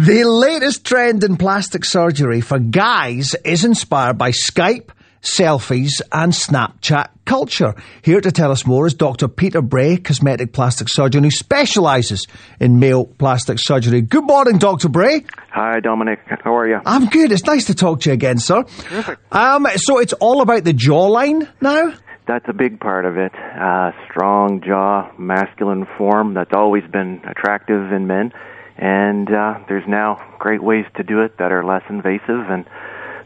The latest trend in plastic surgery for guys is inspired by Skype, selfies and Snapchat culture. Here to tell us more is Dr. Peter Bray, cosmetic plastic surgeon who specialises in male plastic surgery. Good morning, Dr. Bray. Hi, Dominik. How are you? I'm good. It's nice to talk to you again, sir. Terrific. So it's all about the jawline now? That's a big part of it. Strong jaw, masculine form. That's always been attractive in men. And there's now great ways to do it that are less invasive. And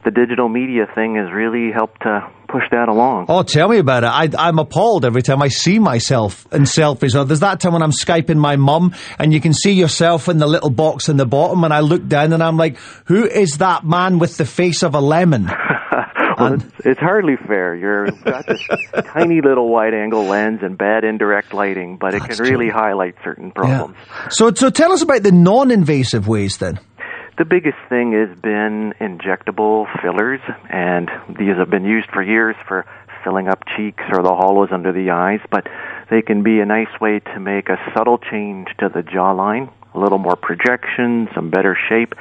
the digital media thing has really helped to push that along. Oh, tell me about it. I'm appalled every time I see myself in selfies. Or there's that time when I'm Skyping my mum and you can see yourself in the little box in the bottom and I look down and I'm like, who is that man with the face of a lemon? Well, it's hardly fair. You've got this tiny little wide-angle lens and bad indirect lighting, but it can really highlight certain problems. Yeah. So tell us about the non-invasive ways then. The biggest thing has been injectable fillers, and these have been used for years for filling up cheeks or the hollows under the eyes, but they can be a nice way to make a subtle change to the jawline, a little more projection, some better shape,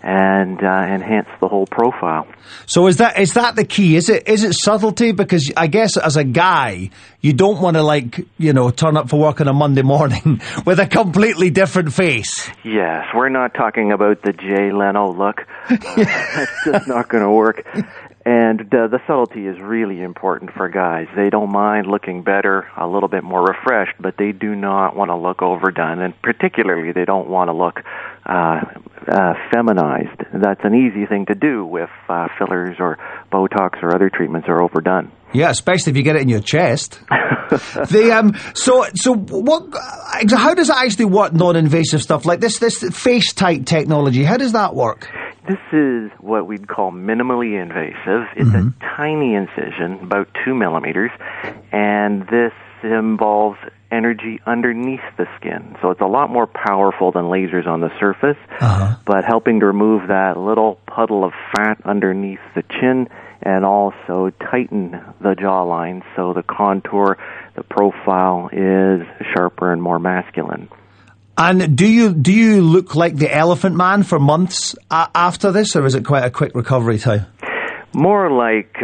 and enhance the whole profile. So is that the key? Is it subtlety? Because I guess as a guy, you don't want to turn up for work on a Monday morning with a completely different face. Yes, we're not talking about the Jay Leno look. That's just not going to work. And the subtlety is really important for guys. They don't mind looking better, a little bit more refreshed, but they do not want to look overdone, and particularly they don't want to look feminized. That's an easy thing to do if fillers or Botox or other treatments are overdone. Yeah, especially if you get it in your chest. So what? How does it actually work? Non-invasive stuff like this face tight technology. How does that work? This is what we'd call minimally invasive. It's a tiny incision, about 2 millimeters, and this involves energy underneath the skin. So it's a lot more powerful than lasers on the surface, but helping to remove that little puddle of fat underneath the chin and also tighten the jawline so the contour, the profile is sharper and more masculine. And do you look like the Elephant Man for months after this, or is it quite a quick recovery time? More like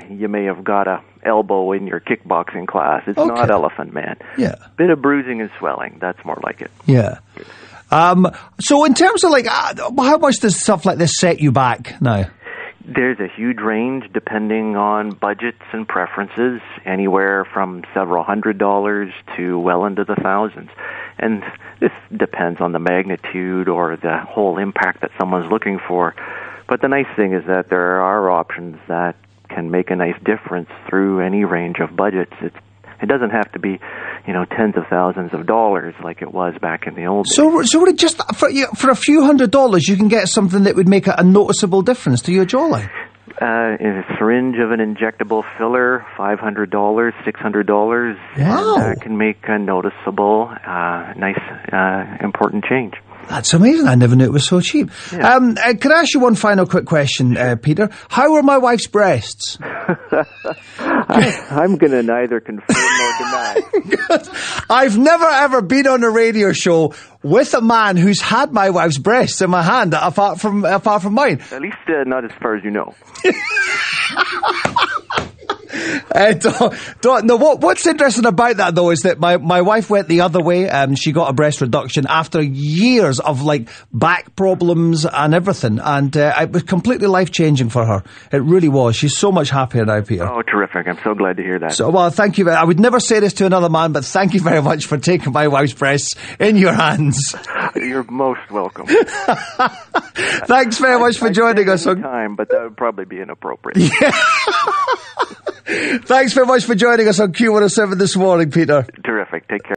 you may have got a elbow in your kickboxing class. It's not Elephant Man. Yeah. Bit of bruising and swelling. That's more like it. Yeah. So in terms of how much does stuff like this set you back now? There's a huge range depending on budgets and preferences, anywhere from several $100s to well into the thousands. And this depends on the magnitude or the whole impact that someone's looking for. But the nice thing is that there are options that can make a nice difference through any range of budgets. It doesn't have to be, tens of thousands of dollars like it was back in the old days. So just for a few $100s, you can get something that would make a noticeable difference to your jawline. In a syringe of an injectable filler, $500, $600, wow. And that can make a noticeable, nice, important change. That's amazing. I never knew it was so cheap. Yeah. Can I ask you one final quick question, Peter? How are my wife's breasts? I'm going to neither confirm nor deny. I've never ever been on a radio show with a man who's had my wife's breasts in my hand, apart from mine. At least not as far as you know. What's interesting about that though is that my wife went the other way. She got a breast reduction after years of back problems and everything, and it was completely life changing for her. It really was. She's so much happier now, Peter. Oh, terrific! I'm so glad to hear that. So, well, thank you. I would never say this to another man, but thank you very much for taking my wife's breasts in your hands. You're most welcome. Thanks very much for joining us. Time, but that would probably be inappropriate. Yeah. Thanks very much for joining us on Q107 this morning, Peter. Terrific. Take care.